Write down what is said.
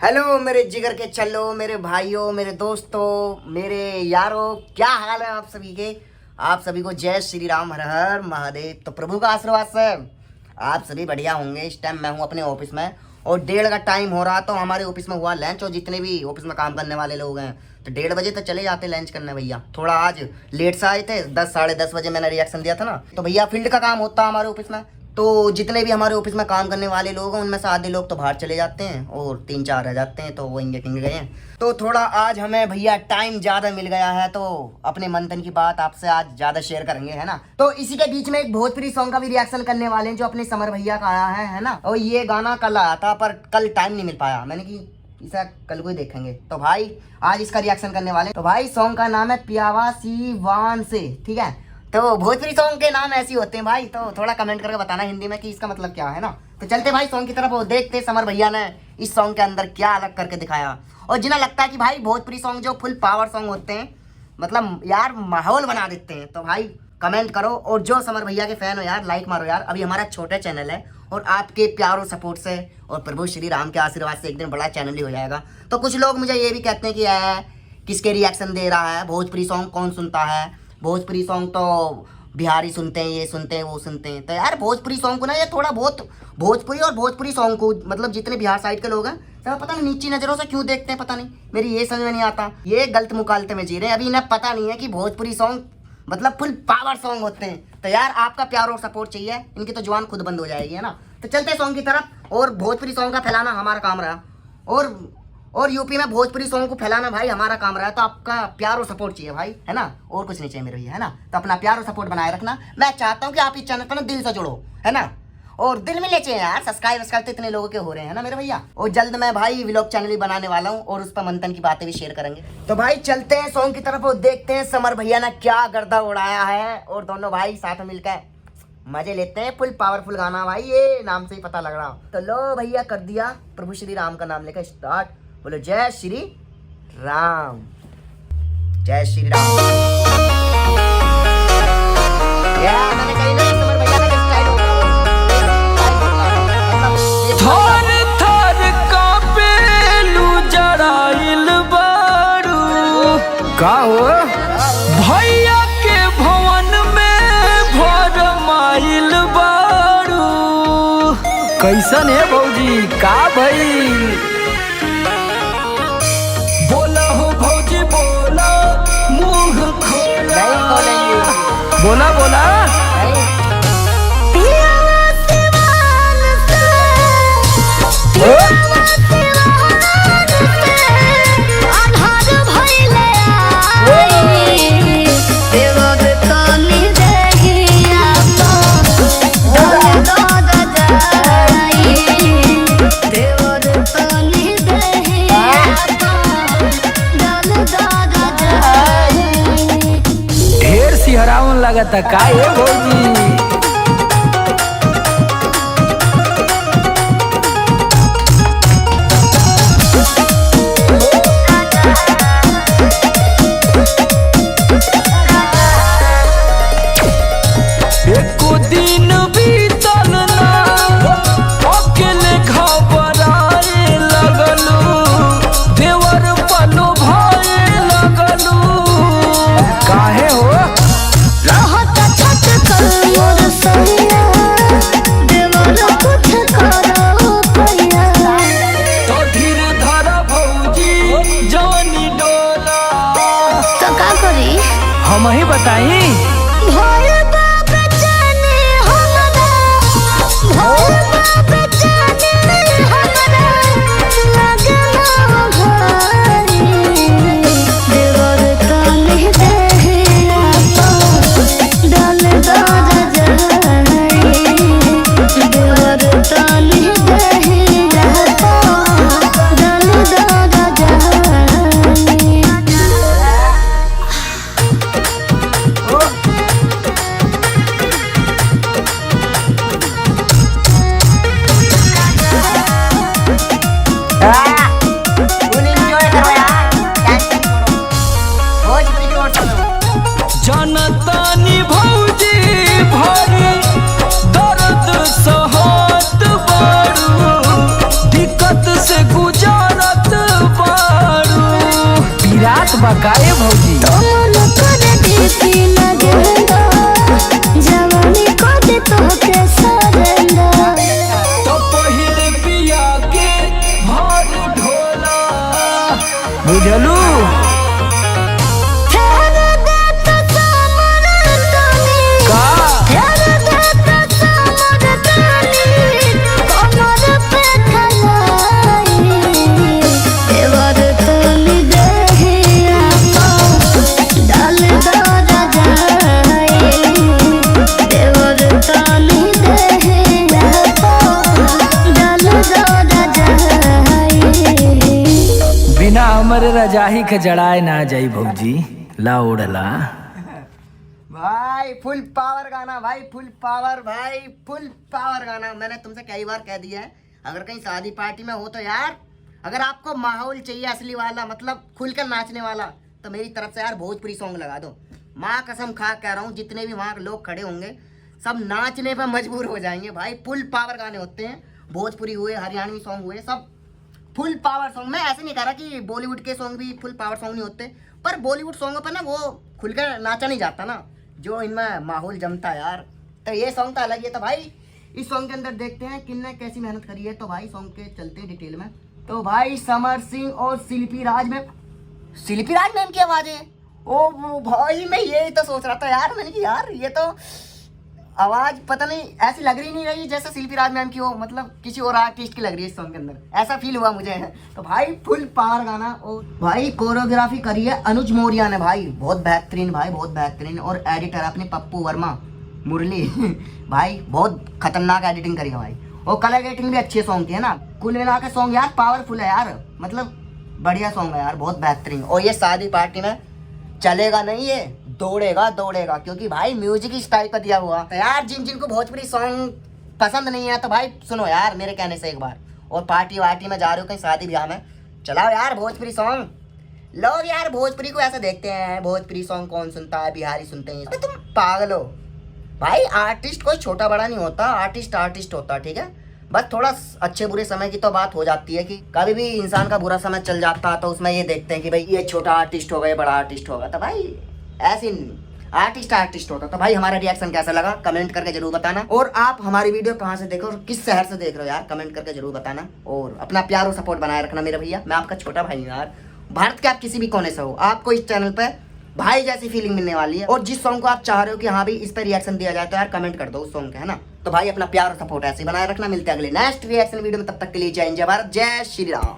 Hello मेरे जिगर के चलो, मेरे भाइयों, मेरे दोस्तों, मेरे यारों, क्या हाल है आप सभी के। आप सभी को जय श्री राम, हर हर महादेव। तो प्रभु का आशीर्वाद से आप सभी बढ़िया होंगे। इस टाइम मैं हूँ अपने ऑफिस में और 1:30 का टाइम हो रहा। तो हमारे ऑफिस में हुआ लंच और जितने भी ऑफिस में काम करने वाले लोग हैं तो 1:30 बजे तो चले जाते लंच करने। भैया थोड़ा आज लेट से आए थे, 10 साढ़े 10 बजे मैंने रिएक्शन दिया था ना। तो भैया फील्ड का काम होता है हमारे ऑफिस में, तो जितने भी हमारे ऑफिस में काम करने वाले लोग हैं उनमें से आधे लोग तो बाहर चले जाते हैं और 3-4 रह जाते हैं, तो वो इंगेटिंग गए हैं। तो थोड़ा आज हमें भैया टाइम ज़्यादा मिल गया है तो अपने मंथन की बात आपसे आज ज़्यादा शेयर करेंगे, है ना। तो इसी के बीच में एक भोजपुरी सॉन्ग का भी रिएक्शन करने वाले हैं जो अपने समर भैया का आया है ना। और ये गाना कल आया था पर कल टाइम नहीं मिल पाया, मैंने कि इसे कल को ही देखेंगे। तो भाई आज इसका रिएक्शन करने वाले। तो भाई सॉन्ग का नाम है प्यावा सी वान से, ठीक है। तो भोजपुरी सॉन्ग के नाम ऐसे होते हैं भाई, तो थोड़ा कमेंट करके बताना हिंदी में कि इसका मतलब क्या है ना। तो चलते भाई सॉन्ग की तरफ और देखते समर भैया ने इस सॉन्ग के अंदर क्या अलग करके दिखाया। और जिन्हें लगता है कि भाई भोजपुरी सॉन्ग जो फुल पावर सॉन्ग होते हैं, मतलब यार माहौल बना देते हैं, तो भाई कमेंट करो। और जो समर भैया के फैन हो यार लाइक मारो यार। अभी हमारा छोटा चैनल है और आपके प्यार और सपोर्ट से और प्रभु श्री राम के आशीर्वाद से एक दिन बड़ा चैनल ही हो जाएगा। तो कुछ लोग मुझे ये भी कहते हैं कि किसके रिएक्शन दे रहा है, भोजपुरी सॉन्ग कौन सुनता है, भोजपुरी सॉन्ग तो बिहारी सुनते हैं, ये सुनते हैं, वो सुनते हैं। तो यार भोजपुरी सॉन्ग को ना ये थोड़ा बहुत भोजपुरी और भोजपुरी सॉन्ग को मतलब जितने बिहार साइड के लोग हैं सब पता नहीं नीची नज़रों से क्यों देखते हैं, पता नहीं, मेरी ये समझ में नहीं आता। ये गलत मुकालते में जी रहे हैं। अभी इन्हें पता नहीं है कि भोजपुरी सॉन्ग मतलब फुल पावर सॉन्ग होते हैं। तो यार आपका प्यार और सपोर्ट चाहिए, इनकी तो जुबान खुद बंद हो जाएगी, है ना। तो चलते सॉन्ग की तरफ। और भोजपुरी सॉन्ग का फैलाना हमारा काम रहा और यूपी में भोजपुरी सॉन्ग को फैलाना भाई हमारा काम रहा है। तो आपका प्यार और सपोर्ट चाहिए भाई, है ना, और कुछ नहीं चाहिए मेरे भैया, है ना। तो अपना प्यार और सपोर्ट बनाए रखना। मैं चाहता हूँ कि आप इस चैनल पर ना दिल से जुड़ो, है ना, और दिल में ले चाहिए यार। सब्सक्राइब तो इतने लोगों के हो रहे हैं ना मेरे भैया। और जल्द मैं भाई व्लॉग चैनल भी बनाने वाला हूँ और उस पर मंथन की बातें भी शेयर करेंगे। तो भाई चलते हैं सॉन्ग की तरफ और देखते हैं समर भैया ने क्या गर्दा उड़ाया है। और दोनों भाई साथ में मिलकर मजे लेते हैं। फुल पावरफुल गाना भाई, ये नाम से ही पता लग रहा। तो लो भैया कर दिया प्रभु श्री राम का नाम लेकर स्टार्ट। बोलो जय श्री राम, जय श्री राम। मैंने कही ना समर भैया का स्टाइल थर थर कापेलू जड़ाइल बारू का हो भैया के भवन में भर माइल बारू। कैसन है भौजी का भइल? बोला हो भौजी बोला, मुंह खोला, बोला बोला। ढेर सिहरावन लगता का ये भौजी। एको दिन बीतल ना अकेले घबराए लगलू, देवर पलो भाए लगलू। काहे हो रहत छत कर मोर सैया, देवर कुछ करो पैया। तो धीर धर भौजी जानी डोला। तो का करी हम ही बताई। भोर बाप जाने हमरा, भोर बाप जाने हमरा, लगना भारी। देवर तनी देहिया तो डाल दादा जाई। देवर तनी देहिया तो डाल दादा जाई। बकाए भौजी तुम कर देती न गेंदा जवानी को दे तो के सरेंदा तो पहिले पिया के भार ढोला बुझलू फेर दे तो समर तनी का फेर दे तो समर तनी कमर पे खलाई देवर तनी देहिया डाल दो राजाई देवर तनी देहिया डाल दो राजाई बिना हमरे रजाही के जड़ाए ना जाई भौजी ला ओढ़ला भाई फुल पावर गाना भाई, फुल पावर भाई, फुल पावर गाना। मैंने तुमसे कई बार कह दिया है, अगर कहीं शादी पार्टी में हो तो यार, अगर आपको माहौल चाहिए असली वाला, मतलब खुलकर नाचने वाला, तो मेरी तरफ से यार भोजपुरी सॉन्ग लगा दो। माँ कसम खा कह रहा हूँ, जितने भी वहाँ लोग खड़े होंगे सब नाचने पर मजबूर हो जाएंगे भाई। फुल पावर गाने होते हैं, भोजपुरी हुए, हरियाणवी सॉन्ग हुए, सब फुल पावर सॉन्ग। मैं ऐसे नहीं कह रहा कि बॉलीवुड के सॉन्ग भी फुल पावर सॉन्ग नहीं होते, पर बॉलीवुड सॉन्गों पर ना वो खुलकर नाचा नहीं जाता ना, जो इनमें माहौल जमता है यार। तो ये सॉन्ग तो अलग ही है। तो भाई इस सॉन्ग के अंदर देखते हैं किन्ने कैसी मेहनत करी है। तो भाई सॉन्ग के चलते हैं डिटेल में। तो भाई समर सिंह और शिल्पी राज मैम की आवाज़ है। ओ भाई मैं यही तो सोच रहा था यार, मैंने कि यार ये तो आवाज़ पता नहीं ऐसी लग रही नहीं रही जैसे शिल्पी राज मैम की हो, मतलब किसी और आर्टिस्ट की लग रही है इस सॉन्ग के अंदर, ऐसा फील हुआ मुझे। तो भाई फुल पावर गाना। और भाई कोरियोग्राफी करी है अनुज मौर्य ने भाई, बहुत बेहतरीन भाई, बहुत बेहतरीन। और एडिटर अपने पप्पू वर्मा मुरली भाई बहुत खतरनाक एडिटिंग करी है भाई। और कलर रेटिंग भी अच्छे सॉन्ग की है ना। कुल मिला के सॉन्ग यार पावरफुल है यार, मतलब बढ़िया सॉन्ग है यार, बहुत बेहतरीन। और ये शादी पार्टी में चलेगा नहीं, ये दौड़ेगा, क्योंकि भाई म्यूजिक ही स्टाइल पर दिया हुआ। तो यार जिनको भोजपुरी सॉन्ग पसंद नहीं है तो भाई सुनो यार मेरे कहने से एक बार। और पार्टी वार्टी में जा रहे हो कहीं शादी ब्याह में, चलाओ यार भोजपुरी सॉन्ग। लोग यार भोजपुरी को ऐसा देखते हैं, भोजपुरी सॉन्ग कौन सुनता है, बिहारी सुनते हैं। तो तुम पागल हो भाई, आर्टिस्ट कोई छोटा बड़ा नहीं होता, आर्टिस्ट होता, ठीक है। बस थोड़ा अच्छे बुरे समय की तो बात हो जाती है कि कभी भी इंसान का बुरा समय चल जाता है तो उसमें ये देखते हैं कि भाई ये छोटा आर्टिस्ट होगा, ये बड़ा आर्टिस्ट होगा। तो भाई ऐसे आर्टिस्ट होता। तो भाई हमारा रिएक्शन कैसा लगा कमेंट करके जरूर बताना। और आप हमारी वीडियो कहाँ से देखो और किस शहर से देख रहे हो यार, कमेंट करके जरूर बताना। और अपना प्यार और सपोर्ट बनाए रखना मेरे भैया, मैं आपका छोटा भाई हूँ यार। भारत के आप किसी भी कोने से हो, आपको इस चैनल पे भाई जैसी फीलिंग मिलने वाली है। और जिस सॉन्ग को आप चाह रहे हो कि हाँ भाई इस पर रिएक्शन दिया जाए तो यार कमेंट कर दो उस सॉन्ग के, है ना। तो भाई अपना प्यार और सपोर्ट ऐसे बनाए रखना। मिलते हैं अगले नेक्स्ट रिएक्शन वीडियो में, तब तक के लिए जय हिंद, जय भारत, जय श्री राम।